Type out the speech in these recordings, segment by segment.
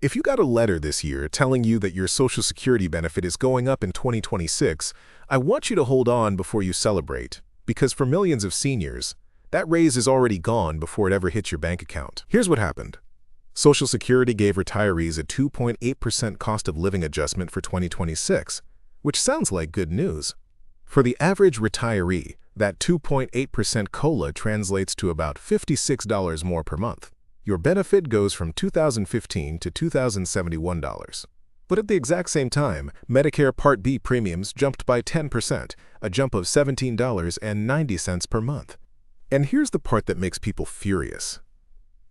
If you got a letter this year telling you that your Social Security benefit is going up in 2026, I want you to hold on before you celebrate, because for millions of seniors, that raise is already gone before it ever hits your bank account. Here's what happened. Social Security gave retirees a 2.8% cost of living adjustment for 2026, which sounds like good news. For the average retiree, that 2.8% COLA translates to about $56 more per month. Your benefit goes from $2,015 to $2,071. But at the exact same time, Medicare Part B premiums jumped by 10%, a jump of $17.90 per month. And here's the part that makes people furious.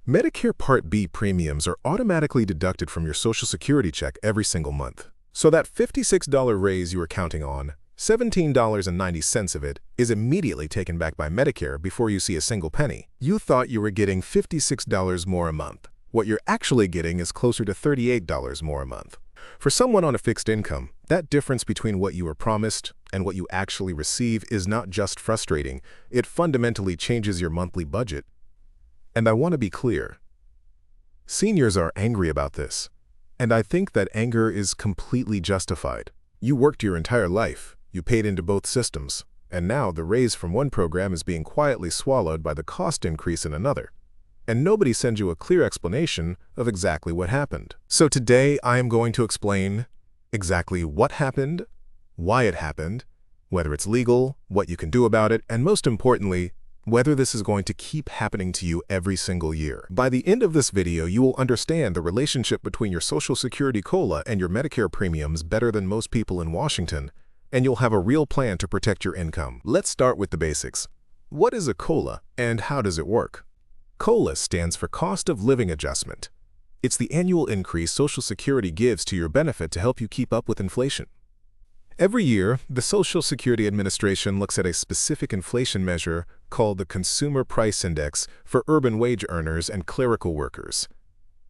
Medicare Part B premiums are automatically deducted from your Social Security check every single month. So that $56 raise you were counting on, $17.90 of it is immediately taken back by Medicare before you see a single penny. You thought you were getting $56 more a month. What you're actually getting is closer to $38 more a month. For someone on a fixed income, that difference between what you were promised and what you actually receive is not just frustrating, it fundamentally changes your monthly budget. And I want to be clear. Seniors are angry about this, and I think that anger is completely justified. You worked your entire life. You paid into both systems, and now the raise from one program is being quietly swallowed by the cost increase in another. And nobody sends you a clear explanation of exactly what happened. So today I am going to explain exactly what happened, why it happened, whether it's legal, what you can do about it, and most importantly, whether this is going to keep happening to you every single year. By the end of this video, you will understand the relationship between your Social Security COLA and your Medicare premiums better than most people in Washington, and you'll have a real plan to protect your income. Let's start with the basics. What is a COLA, and how does it work? COLA stands for Cost of Living Adjustment. It's the annual increase Social Security gives to your benefit to help you keep up with inflation. Every year, the Social Security Administration looks at a specific inflation measure called the Consumer Price Index for urban wage earners and clerical workers.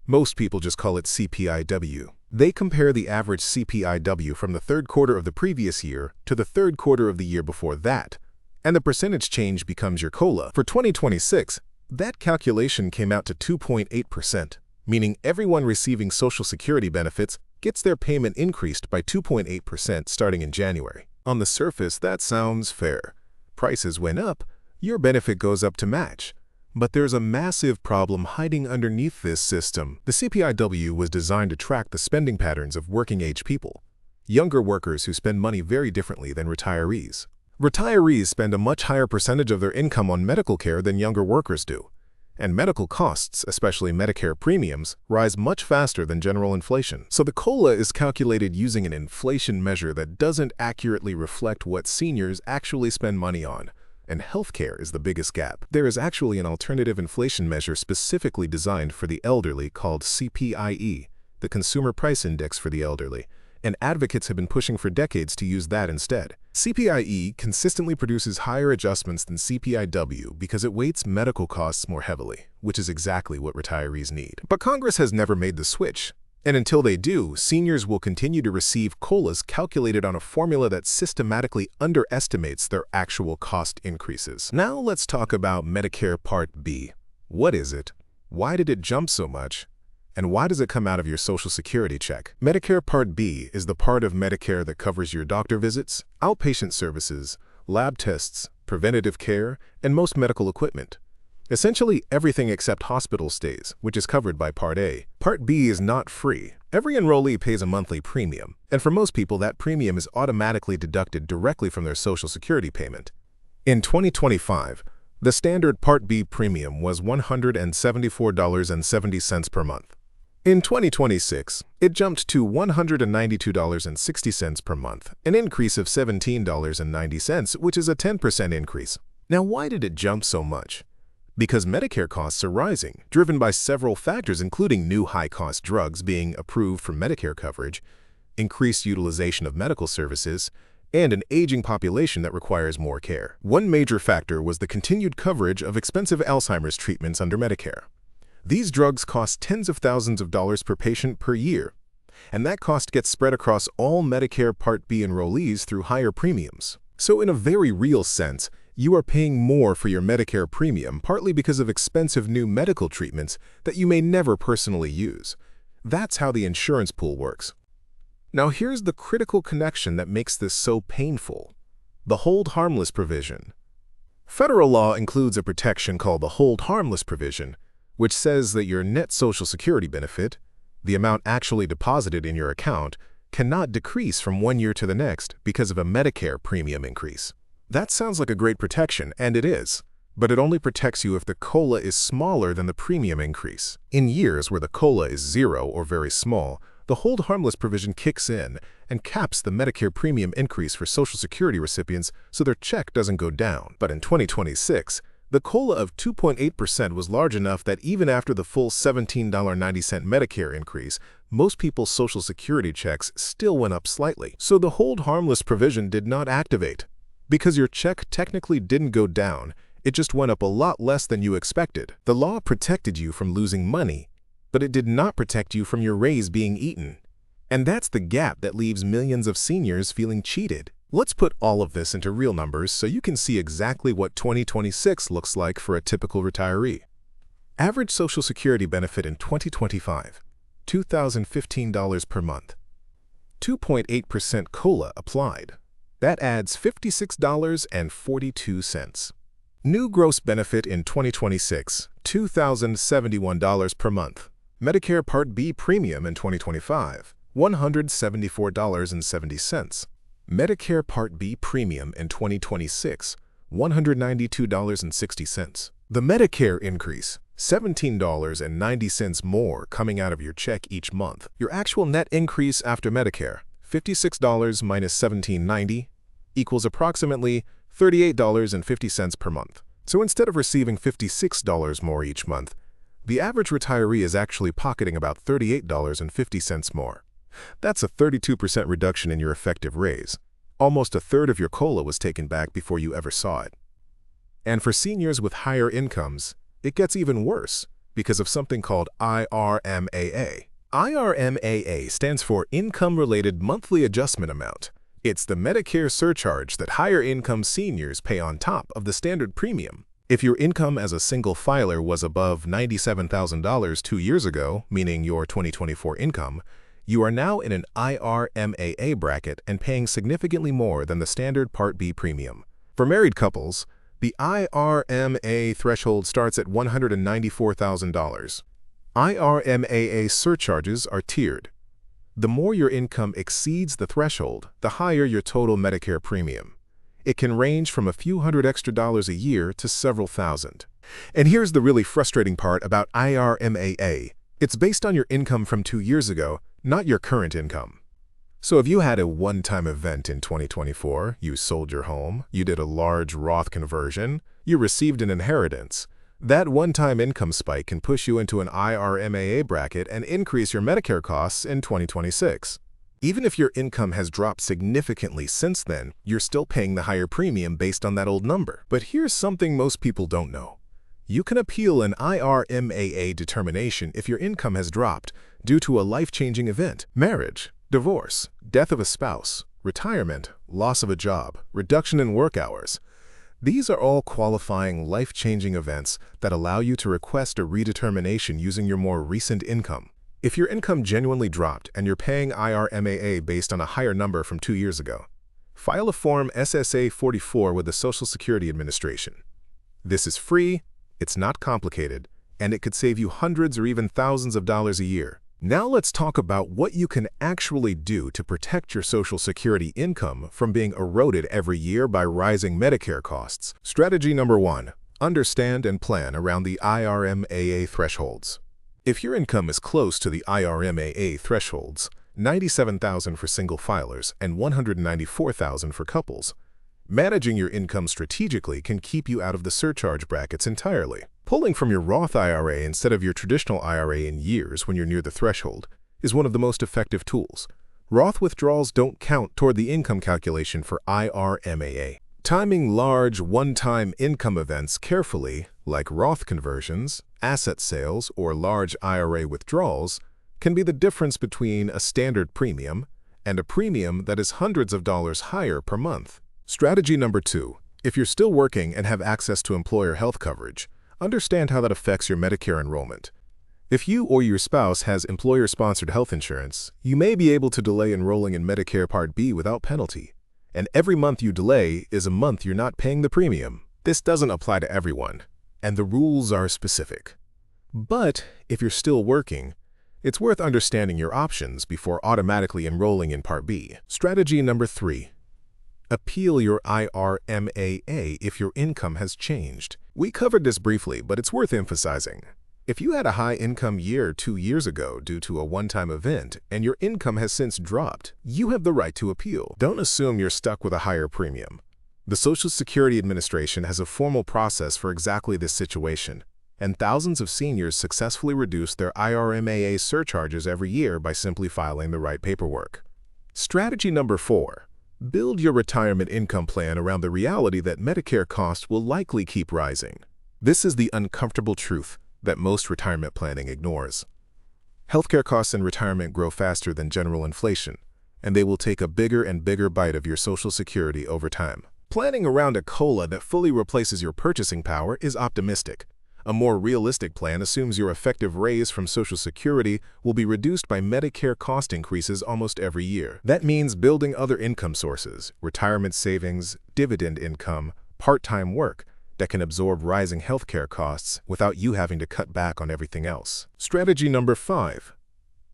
Most people just call it CPI-W. They compare the average CPI-W from the third quarter of the previous year to the third quarter of the year before that, and the percentage change becomes your COLA. For 2026, that calculation came out to 2.8%, meaning everyone receiving Social Security benefits gets their payment increased by 2.8% starting in January. On the surface, that sounds fair. Prices went up, your benefit goes up to match. But there's a massive problem hiding underneath this system. The CPI-W was designed to track the spending patterns of working-age people, younger workers who spend money very differently than retirees. Retirees spend a much higher percentage of their income on medical care than younger workers do. And medical costs, especially Medicare premiums, rise much faster than general inflation. So the COLA is calculated using an inflation measure that doesn't accurately reflect what seniors actually spend money on. And healthcare is the biggest gap. There is actually an alternative inflation measure specifically designed for the elderly called CPI-E, the Consumer Price Index for the elderly, and advocates have been pushing for decades to use that instead. CPI-E consistently produces higher adjustments than CPI-W because it weights medical costs more heavily, which is exactly what retirees need. But Congress has never made the switch. And until they do, seniors will continue to receive COLAs calculated on a formula that systematically underestimates their actual cost increases. Now let's talk about Medicare Part B. What is it? Why did it jump so much? And why does it come out of your Social Security check? Medicare Part B is the part of Medicare that covers your doctor visits, outpatient services, lab tests, preventative care, and most medical equipment. Essentially everything except hospital stays, which is covered by Part A. Part B is not free. Every enrollee pays a monthly premium, and for most people that premium is automatically deducted directly from their Social Security payment. In 2025, the standard Part B premium was $174.70 per month. In 2026, it jumped to $192.60 per month, an increase of $17.90, which is a 10% increase. Now, why did it jump so much? Because Medicare costs are rising, driven by several factors including new high-cost drugs being approved for Medicare coverage, increased utilization of medical services, and an aging population that requires more care. One major factor was the continued coverage of expensive Alzheimer's treatments under Medicare. These drugs cost tens of thousands of dollars per patient per year, and that cost gets spread across all Medicare Part B enrollees through higher premiums. So in a very real sense, you are paying more for your Medicare premium partly because of expensive new medical treatments that you may never personally use. That's how the insurance pool works. Now here's the critical connection that makes this so painful: the hold harmless provision. Federal law includes a protection called the hold harmless provision, which says that your net Social Security benefit, the amount actually deposited in your account, cannot decrease from one year to the next because of a Medicare premium increase. That sounds like a great protection, and it is, but it only protects you if the COLA is smaller than the premium increase. In years where the COLA is zero or very small, the hold harmless provision kicks in and caps the Medicare premium increase for Social Security recipients so their check doesn't go down. But in 2026, the COLA of 2.8% was large enough that even after the full $17.90 Medicare increase, most people's Social Security checks still went up slightly. So the hold harmless provision did not activate. Because your check technically didn't go down, it just went up a lot less than you expected. The law protected you from losing money, but it did not protect you from your raise being eaten. And that's the gap that leaves millions of seniors feeling cheated. Let's put all of this into real numbers so you can see exactly what 2026 looks like for a typical retiree. Average Social Security benefit in 2025, $2,015 per month. 2.8% COLA applied. That adds $56.42. New gross benefit in 2026, $2,071 per month. Medicare Part B premium in 2025, $174.70. Medicare Part B premium in 2026, $192.60. The Medicare increase, $17.90 more coming out of your check each month. Your actual net increase after Medicare, $56 minus $17.90, equals approximately $38.50 per month. So instead of receiving $56 more each month, the average retiree is actually pocketing about $38.50 more. That's a 32% reduction in your effective raise. Almost a third of your COLA was taken back before you ever saw it. And for seniors with higher incomes, it gets even worse because of something called IRMAA. IRMAA stands for Income-Related Monthly Adjustment Amount. It's the Medicare surcharge that higher income seniors pay on top of the standard premium. If your income as a single filer was above $97,000 2 years ago, meaning your 2024 income, you are now in an IRMAA bracket and paying significantly more than the standard Part B premium. For married couples, the IRMAA threshold starts at $194,000. IRMAA surcharges are tiered. The more your income exceeds the threshold, the higher your total Medicare premium. It can range from a few hundred extra dollars a year to several thousand. And here's the really frustrating part about IRMAA. It's based on your income from 2 years ago, not your current income. So if you had a one-time event in 2024, you sold your home, you did a large Roth conversion, you received an inheritance, that one-time income spike can push you into an IRMAA bracket and increase your Medicare costs in 2026. Even if your income has dropped significantly since then, you're still paying the higher premium based on that old number. But here's something most people don't know. You can appeal an IRMAA determination if your income has dropped due to a life-changing event: marriage, divorce, death of a spouse, retirement, loss of a job, reduction in work hours. These are all qualifying life-changing events that allow you to request a redetermination using your more recent income. If your income genuinely dropped and you're paying IRMAA based on a higher number from 2 years ago, file a Form SSA 44 with the Social Security Administration. This is free, it's not complicated, and it could save you hundreds or even thousands of dollars a year. Now let's talk about what you can actually do to protect your Social Security income from being eroded every year by rising Medicare costs. Strategy number 1. Understand and plan around the IRMAA thresholds. If your income is close to the IRMAA thresholds, $97,000 for single filers and $194,000 for couples, managing your income strategically can keep you out of the surcharge brackets entirely. Pulling from your Roth IRA instead of your traditional IRA in years when you're near the threshold is one of the most effective tools. Roth withdrawals don't count toward the income calculation for IRMAA. Timing large one-time income events carefully, like Roth conversions, asset sales, or large IRA withdrawals, can be the difference between a standard premium and a premium that is hundreds of dollars higher per month. Strategy number 2. If you're still working and have access to employer health coverage, understand how that affects your Medicare enrollment. If you or your spouse has employer-sponsored health insurance, you may be able to delay enrolling in Medicare Part B without penalty. And every month you delay is a month you're not paying the premium. This doesn't apply to everyone, and the rules are specific. But if you're still working, it's worth understanding your options before automatically enrolling in Part B. Strategy number 3. Appeal your IRMAA if your income has changed. We covered this briefly, but it's worth emphasizing. If you had a high-income year 2 years ago due to a one-time event and your income has since dropped, you have the right to appeal. Don't assume you're stuck with a higher premium. The Social Security Administration has a formal process for exactly this situation, and thousands of seniors successfully reduce their IRMAA surcharges every year by simply filing the right paperwork. Strategy number 4. Build your retirement income plan around the reality that Medicare costs will likely keep rising. This is the uncomfortable truth that most retirement planning ignores. Healthcare costs in retirement grow faster than general inflation, and they will take a bigger and bigger bite of your Social Security over time. Planning around a COLA that fully replaces your purchasing power is optimistic. A more realistic plan assumes your effective raise from Social Security will be reduced by Medicare cost increases almost every year. That means building other income sources, retirement savings, dividend income, part-time work, that can absorb rising healthcare costs without you having to cut back on everything else. Strategy number 5.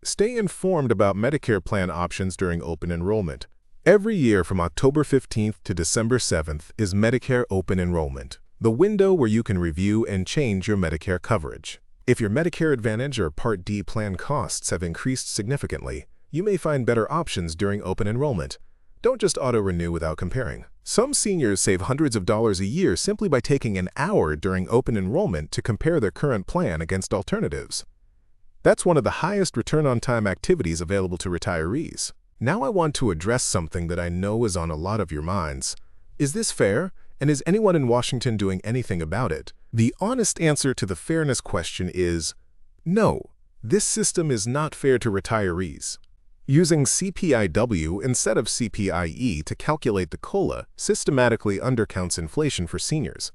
Stay informed about Medicare plan options during open enrollment. Every year from October 15th to December 7th is Medicare open enrollment, the window where you can review and change your Medicare coverage. If your Medicare Advantage or Part D plan costs have increased significantly, you may find better options during open enrollment. Don't just auto-renew without comparing. Some seniors save hundreds of dollars a year simply by taking an hour during open enrollment to compare their current plan against alternatives. That's one of the highest return-on-time activities available to retirees. Now I want to address something that I know is on a lot of your minds. Is this fair? And is anyone in Washington doing anything about it? The honest answer to the fairness question is no. This system is not fair to retirees. Using CPI-W instead of CPI-E to calculate the COLA systematically undercounts inflation for seniors.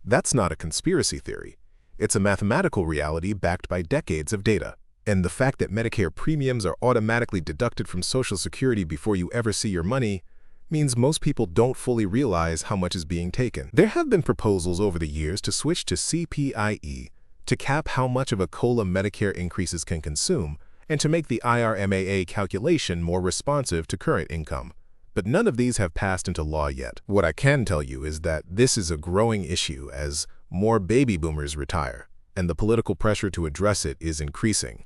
That's not a conspiracy theory. It's a mathematical reality backed by decades of data. And the fact that Medicare premiums are automatically deducted from Social Security before you ever see your money means most people don't fully realize how much is being taken. There have been proposals over the years to switch to CPI-E to cap how much of a COLA Medicare increases can consume, and to make the IRMAA calculation more responsive to current income. But none of these have passed into law yet. What I can tell you is that this is a growing issue as more baby boomers retire, and the political pressure to address it is increasing.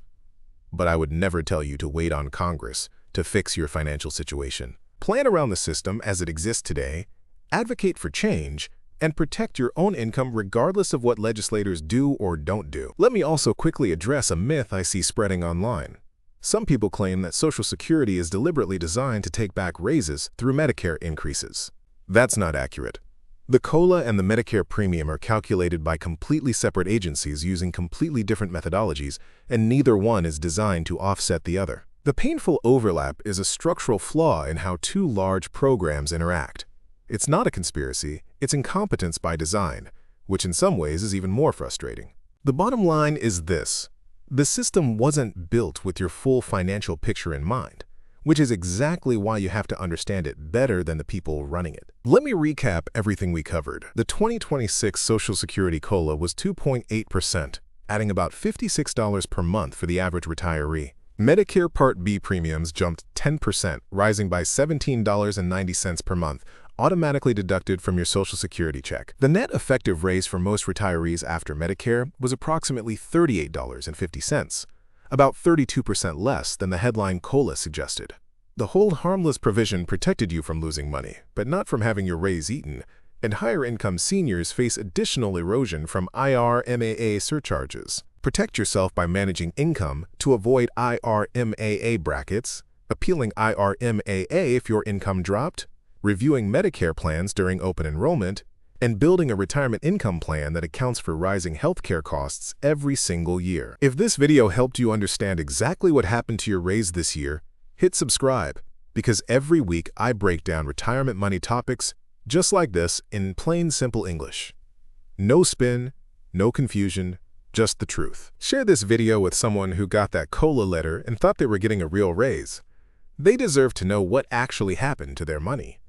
But I would never tell you to wait on Congress to fix your financial situation. Plan around the system as it exists today, advocate for change, and protect your own income regardless of what legislators do or don't do. Let me also quickly address a myth I see spreading online. Some people claim that Social Security is deliberately designed to take back raises through Medicare increases. That's not accurate. The COLA and the Medicare premium are calculated by completely separate agencies using completely different methodologies, and neither one is designed to offset the other. The painful overlap is a structural flaw in how two large programs interact. It's not a conspiracy, it's incompetence by design, which in some ways is even more frustrating. The bottom line is this: the system wasn't built with your full financial picture in mind, which is exactly why you have to understand it better than the people running it. Let me recap everything we covered. The 2026 Social Security COLA was 2.8%, adding about $56 per month for the average retiree. Medicare Part B premiums jumped 10%, rising by $17.90 per month, automatically deducted from your Social Security check. The net effective raise for most retirees after Medicare was approximately $38.50, about 32% less than the headline COLA suggested. The Hold Harmless provision protected you from losing money, but not from having your raise eaten, and higher-income seniors face additional erosion from IRMAA surcharges. Protect yourself by managing income to avoid IRMAA brackets, appealing IRMAA if your income dropped, reviewing Medicare plans during open enrollment, and building a retirement income plan that accounts for rising healthcare costs every single year. If this video helped you understand exactly what happened to your raise this year, hit subscribe, because every week I break down retirement money topics just like this in plain, simple English. No spin, no confusion, Just the truth. Share this video with someone who got that COLA letter and thought they were getting a real raise. They deserve to know what actually happened to their money.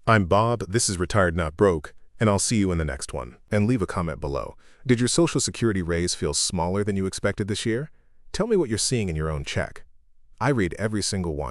I'm Bob, this is Retired Not Broke, and I'll see you in the next one. And leave a comment below. Did your Social Security raise feel smaller than you expected this year? Tell me what you're seeing in your own check. I read every single one.